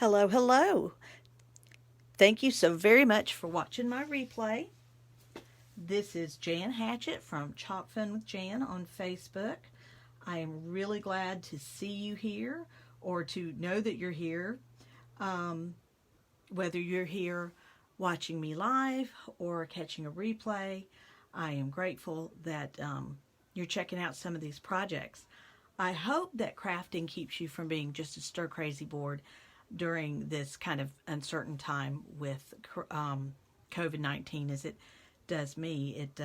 Hello, hello. Thank you so very much for watching my replay. This is Jan Hatchett from Chalk Fun with Jan on Facebook. I am really glad to see you here or to know that you're here. Whether you're here watching me live or catching a replay, I am grateful that you're checking out some of these projects. I hope that crafting keeps you from being just a stir-crazy bored during this kind of uncertain time with COVID-19 as it does me. It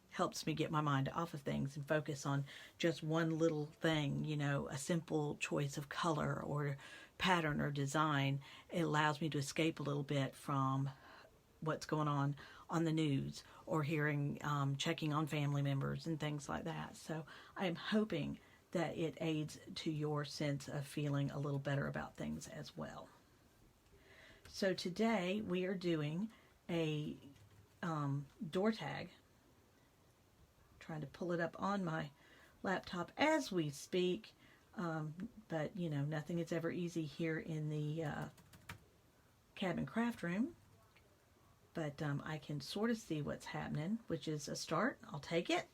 helps me get my mind off of things and focus on just one little thing, you know, a simple choice of color or pattern or design. It allows me to escape a little bit from what's going on the news or hearing, checking on family members and things like that. So I am hoping that it aids to your sense of feeling a little better about things as well. So today we are doing a door tag. Trying to pull it up on my laptop as we speak, but you know, nothing is ever easy here in the cabin craft room. But I can sort of see what's happening, which is a start. I'll take it.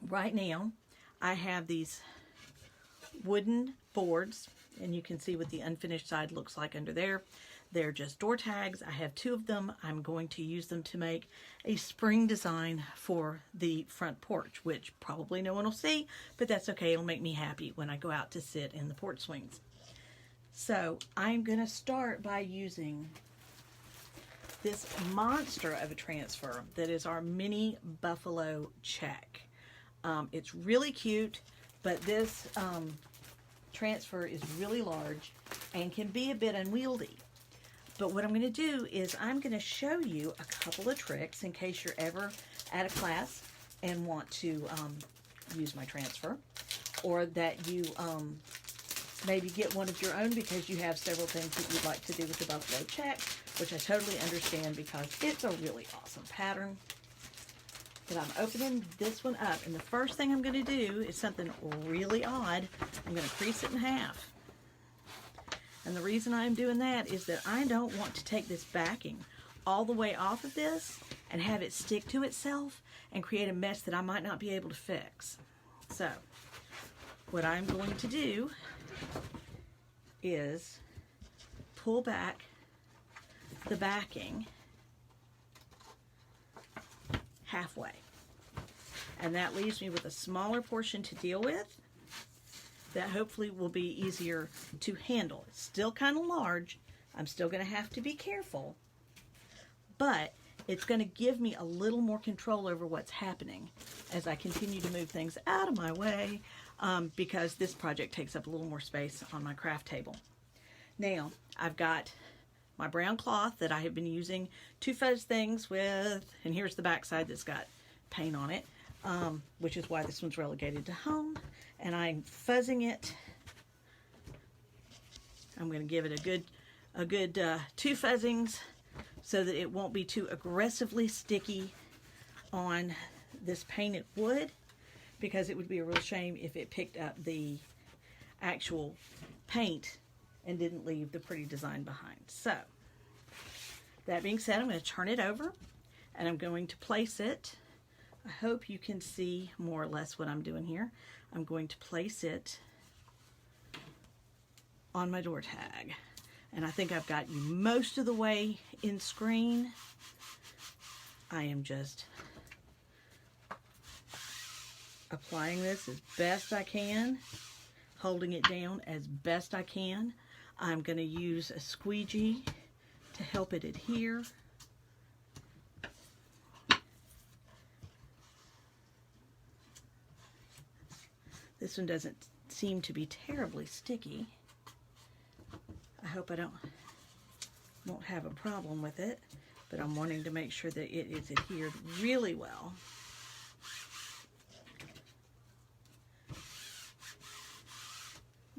Right now, I have these wooden boards, and you can see what the unfinished side looks like under there. They're just door tags. I have 2 of them. I'm going to use them to make a spring design for the front porch, which probably no one will see, but that's okay. It'll make me happy when I go out to sit in the porch swings. So I'm going to start by using this monster of a transfer that is our mini buffalo check. It's really cute, but this transfer is really large and can be a bit unwieldy. But what I'm going to do is I'm going to show you a couple of tricks in case you're ever at a class and want to use my transfer, or that you maybe get one of your own because you have several things that you'd like to do with the buffalo check, which I totally understand because it's a really awesome pattern. But I'm opening this one up, and the first thing I'm going to do is something really odd. I'm going to crease it in half. And the reason I'm doing that is that I don't want to take this backing all the way off of this and have it stick to itself and create a mess that I might not be able to fix. So what I'm going to do is pull back the backing halfway, and that leaves me with a smaller portion to deal with that hopefully will be easier to handle. It's still kind of large. I'm still going to have to be careful, but it's going to give me a little more control over what's happening as I continue to move things out of my way, because this project takes up a little more space on my craft table. Now, I've got my brown cloth that I have been using to fuzz things with, and here's the back side that's got paint on it, which is why this one's relegated to home, and I'm fuzzing it. I'm going to give it a good 2 fuzzings so that it won't be too aggressively sticky on this painted wood, because it would be a real shame if it picked up the actual paint and didn't leave the pretty design behind. So, that being said, I'm going to turn it over and I'm going to place it. I hope you can see more or less what I'm doing here. I'm going to place it on my door tag. And I think I've got you most of the way in screen. I am just applying this as best I can, holding it down as best I can. I'm going to use a squeegee to help it adhere. This one doesn't seem to be terribly sticky. I hope I won't have a problem with it, but I'm wanting to make sure that it is adhered really well.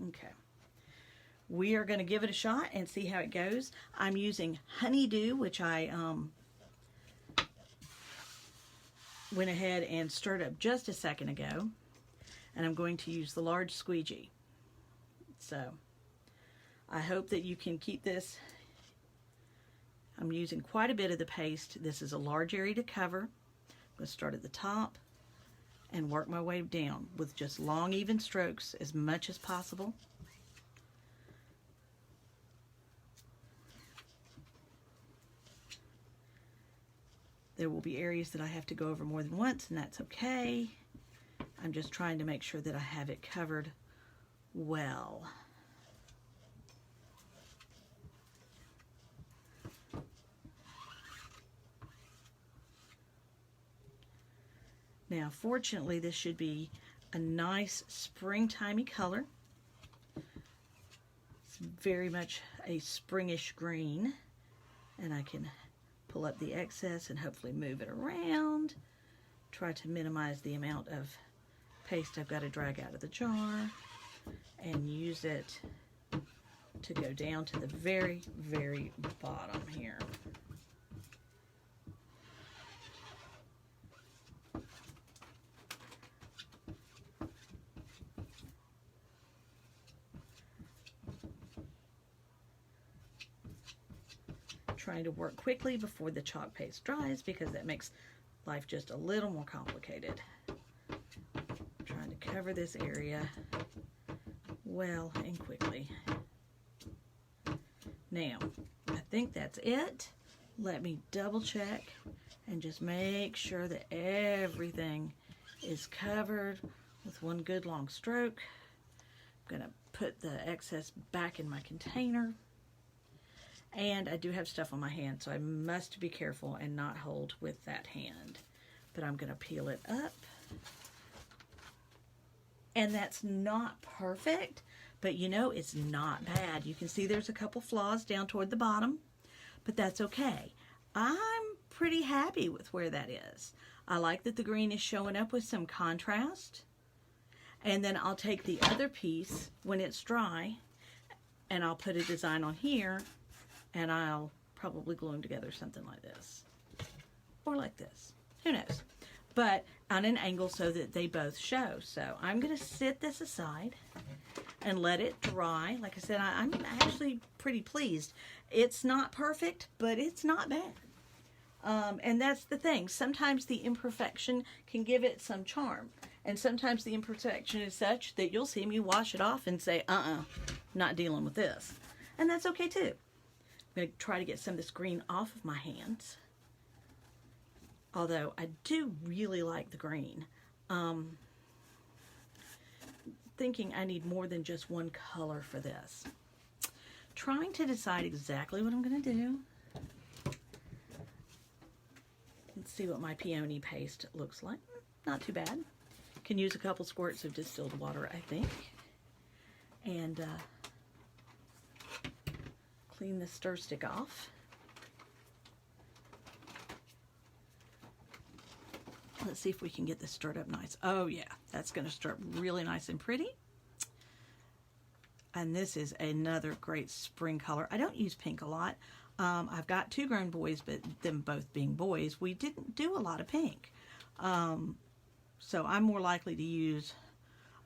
Okay. We are going to give it a shot and see how it goes. I'm using honeydew, which I went ahead and stirred up just a second ago. And I'm going to use the large squeegee. So I hope that you can keep this. I'm using quite a bit of the paste. This is a large area to cover. I'm going to start at the top and work my way down with just long, even strokes as much as possible. There will be areas that I have to go over more than once, and that's okay. I'm just trying to make sure that I have it covered well. Now, fortunately, this should be a nice springtimey color. It's very much a springish green, and I can pull up the excess and hopefully move it around. Try to minimize the amount of paste I've got to drag out of the jar and use it to go down to the very, very bottom here. Trying to work quickly before the chalk paste dries because that makes life just a little more complicated. Trying to cover this area well and quickly. Now, I think that's it. Let me double check and just make sure that everything is covered with one good long stroke. I'm going to put the excess back in my container. And I do have stuff on my hand, so I must be careful and not hold with that hand. But I'm going to peel it up. And that's not perfect, but you know, it's not bad. You can see there's a couple flaws down toward the bottom, but that's okay. I'm pretty happy with where that is. I like that the green is showing up with some contrast. And then I'll take the other piece when it's dry, and I'll put a design on here, and I'll probably glue them together something like this. Or like this. Who knows? But on an angle so that they both show. So I'm going to sit this aside and let it dry. Like I said, I'm actually pretty pleased. It's not perfect, but it's not bad. And that's the thing. Sometimes the imperfection can give it some charm. And sometimes the imperfection is such that you'll see me wash it off and say, not dealing with this. And that's okay too. I'm going to try to get some of this green off of my hands. Although I do really like the green. Thinking I need more than just one color for this. Trying to decide exactly what I'm going to do. Let's see what my peony paste looks like. Not too bad. Can use a couple squirts of distilled water, I think. And clean the stir stick off. Let's see if we can get this stirred up nice. Oh yeah, that's going to stir up really nice and pretty. And this is another great spring color. I don't use pink a lot. I've got two grown boys, but them both being boys, we didn't do a lot of pink. So I'm more likely to use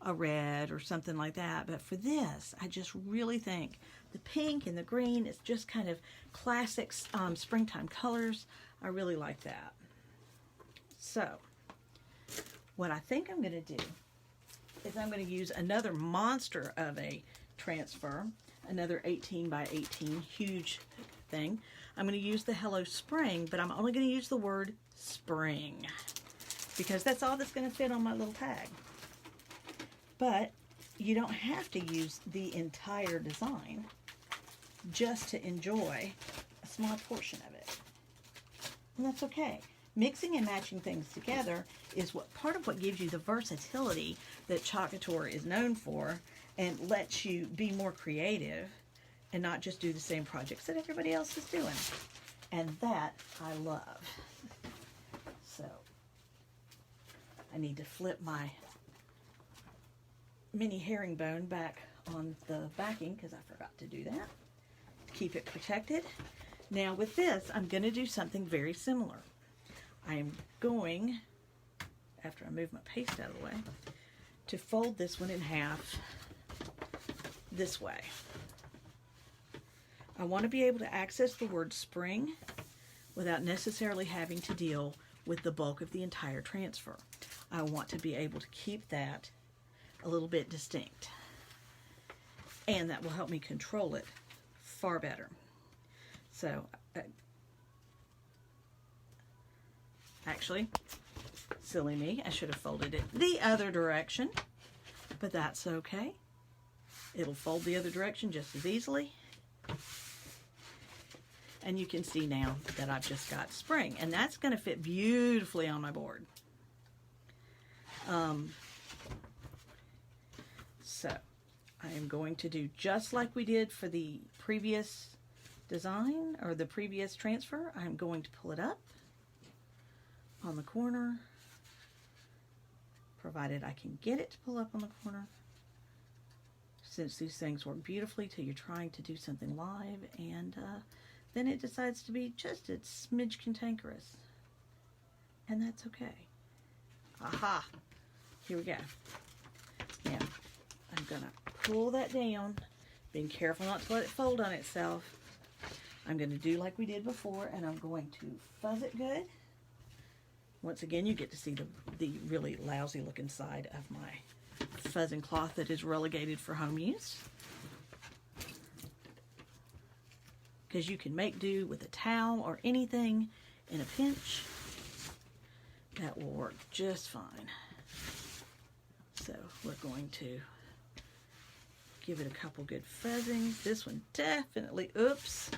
a red or something like that. But for this, I just really think the pink and the green is just kind of classic springtime colors. I really like that. So what I think I'm going to do is I'm going to use another monster of a transfer, another 18 by 18 huge thing. I'm going to use the Hello Spring, but I'm only going to use the word spring because that's all that's going to fit on my little tag. But you don't have to use the entire design just to enjoy a small portion of it. And that's okay. Mixing and matching things together is part of what gives you the versatility that ChLkology is known for and lets you be more creative and not just do the same projects that everybody else is doing. And that I love. So I need to flip my mini herringbone back on the backing because I forgot to do that to keep it protected. Now with this, I'm going to do something very similar. I am going, after I move my paste out of the way, to fold this one in half this way. I want to be able to access the word spring without necessarily having to deal with the bulk of the entire transfer. I want to be able to keep that a little bit distinct. And that will help me control it far better. So, actually, silly me, I should have folded it the other direction, but that's okay. It'll fold the other direction just as easily. And you can see now that I've just got spring, and that's going to fit beautifully on my board. So I am going to do just like we did for the previous design or the previous transfer. I'm going to pull it up on the corner, provided I can get it to pull up on the corner, since these things work beautifully till you're trying to do something live, and then it decides to be just a smidge cantankerous, and that's okay. Aha! Here we go. Now, I'm gonna pull that down, being careful not to let it fold on itself. I'm gonna do like we did before, and I'm going to fuzz it good. Once again, you get to see the really lousy looking side of my fuzzing cloth that is relegated for home use. Because you can make do with a towel or anything in a pinch. That will work just fine. So we're going to give it a couple good fuzzings. This one definitely, oops,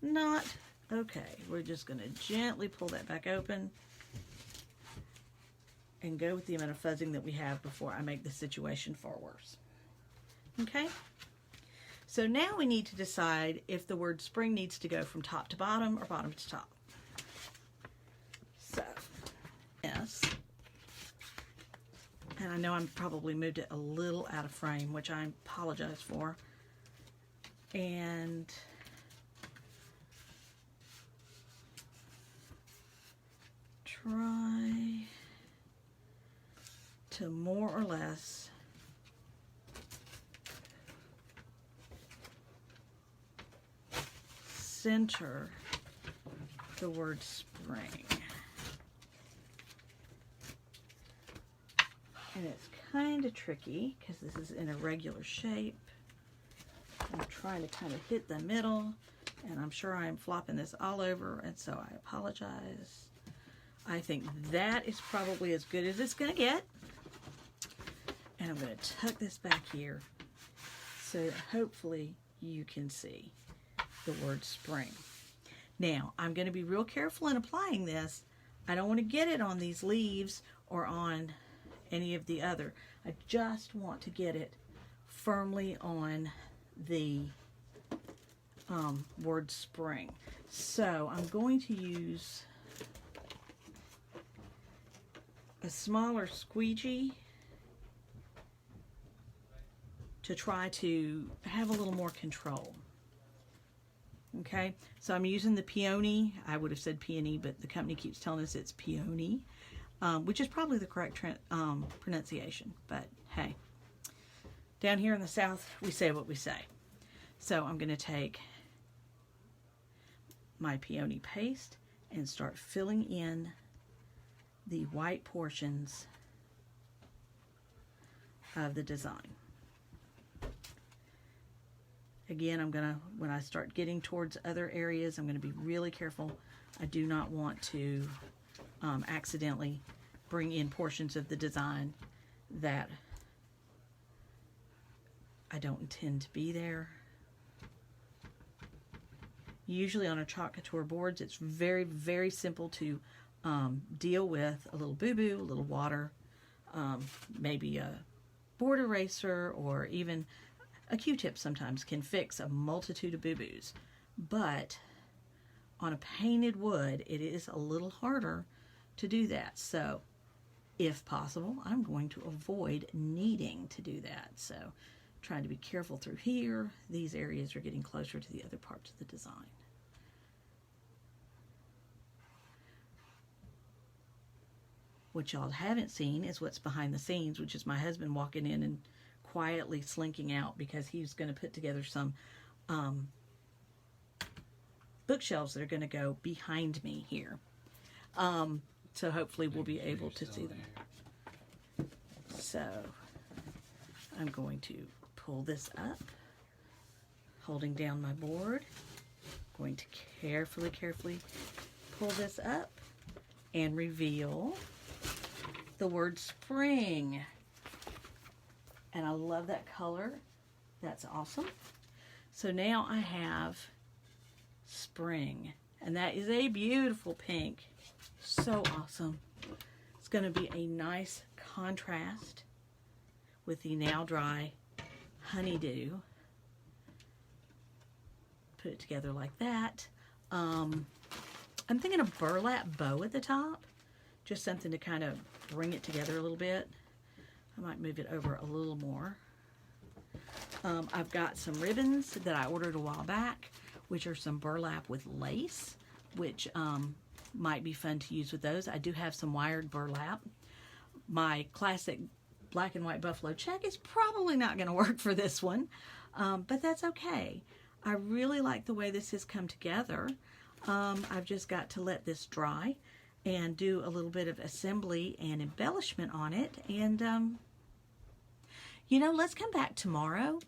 not okay. We're just going to gently pull that back open and go with the amount of fuzzing that we have before I make the situation far worse. Okay? So now we need to decide if the word spring needs to go from top to bottom or bottom to top. So, yes. And I know I'm probably moved it a little out of frame, which I apologize for. And try to more or less center the word spring. And it's kind of tricky because this is in a regular shape. I'm trying to kind of hit the middle, and I'm sure I'm flopping this all over, and so I apologize. I think that is probably as good as it's going to get. And I'm going to tuck this back here so that hopefully you can see the word spring. Now, I'm going to be real careful in applying this. I don't want to get it on these leaves or on any of the other. I just want to get it firmly on the word spring. So I'm going to use a smaller squeegee to try to have a little more control. Okay, so I'm using the peony. I would have said peony, but the company keeps telling us it's peony, which is probably the correct pronunciation, but hey, down here in the South, we say what we say. So I'm going to take my peony paste and start filling in the white portions of the design. Again, I'm going to, when I start getting towards other areas, I'm going to be really careful. I do not want to accidentally bring in portions of the design that I don't intend to be there. Usually on a chalk couture boards, it's very, very simple to deal with a little boo-boo, a little water, maybe a board eraser, or even a Q-tip sometimes can fix a multitude of boo-boos. But on a painted wood, it is a little harder to do that. So if possible, I'm going to avoid needing to do that. So trying to be careful through here. These areas are getting closer to the other parts of the design. What y'all haven't seen is what's behind the scenes, which is my husband walking in and quietly slinking out because he's going to put together some bookshelves that are going to go behind me here. So hopefully we'll be able to see them. So I'm going to pull this up, holding down my board. Going to carefully pull this up and reveal the word spring. And I love that color. That's awesome. So now I have spring, and that is a beautiful pink. So awesome. It's going to be a nice contrast with the now dry honeydew. Put it together like that. I'm thinking a burlap bow at the top, just something to kind of bring it together a little bit. I might move it over a little more. I've got some ribbons that I ordered a while back, which are some burlap with lace, which might be fun to use with those. I do have some wired burlap. My classic black and white buffalo check is probably not going to work for this one, but that's okay. I really like the way this has come together. I've just got to let this dry and do a little bit of assembly and embellishment on it. And, you know, let's come back tomorrow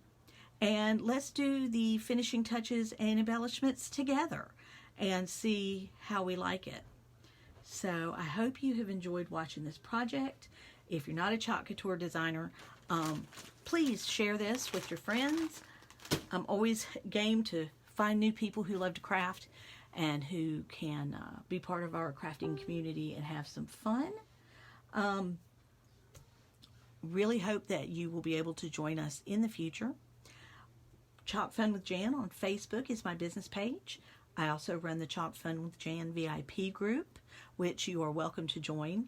and let's do the finishing touches and embellishments together and see how we like it. So I hope you have enjoyed watching this project. If you're not a Chalk Couture designer, please share this with your friends. I'm always game to find new people who love to craft and who can be part of our crafting community and have some fun. Really hope that you will be able to join us in the future. Chalk Fun with Jan on Facebook is my business page. I also run the Chalk Fun with Jan VIP group, which you are welcome to join,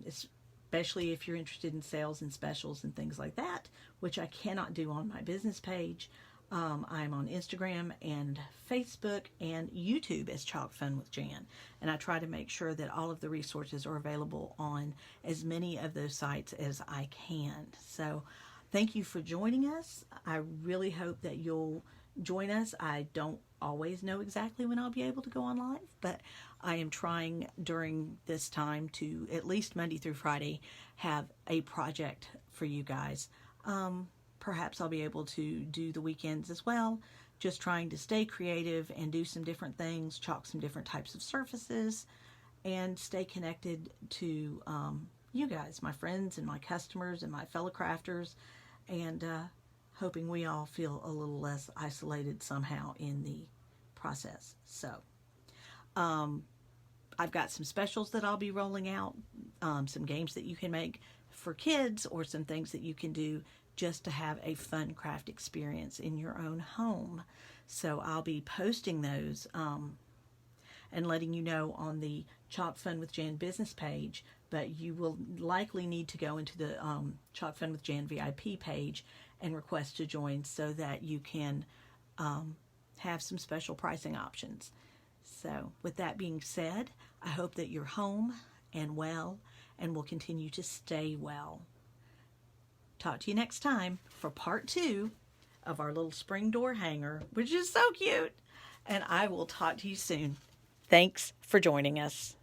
especially if you're interested in sales and specials and things like that, which I cannot do on my business page. I'm on Instagram and Facebook and YouTube as Chalk Fun with Jan, and I try to make sure that all of the resources are available on as many of those sites as I can. So thank you for joining us. I really hope that you'll join us. I don't always know exactly when I'll be able to go on live, but I am trying during this time to, at least Monday through Friday, have a project for you guys. Perhaps I'll be able to do the weekends as well, just trying to stay creative and do some different things, chalk some different types of surfaces, and stay connected to you guys, my friends and my customers and my fellow crafters, and hoping we all feel a little less isolated somehow in the process. So I've got some specials that I'll be rolling out, some games that you can make for kids, or some things that you can do just to have a fun craft experience in your own home. So I'll be posting those and letting you know on the Chalk Fun with Jan business page, but you will likely need to go into the Chalk Fun with Jan VIP page and request to join so that you can have some special pricing options. So with that being said, I hope that you're home and well and will continue to stay well. Talk to you next time for part 2 of our little spring door hanger, which is so cute. And I will talk to you soon. Thanks for joining us.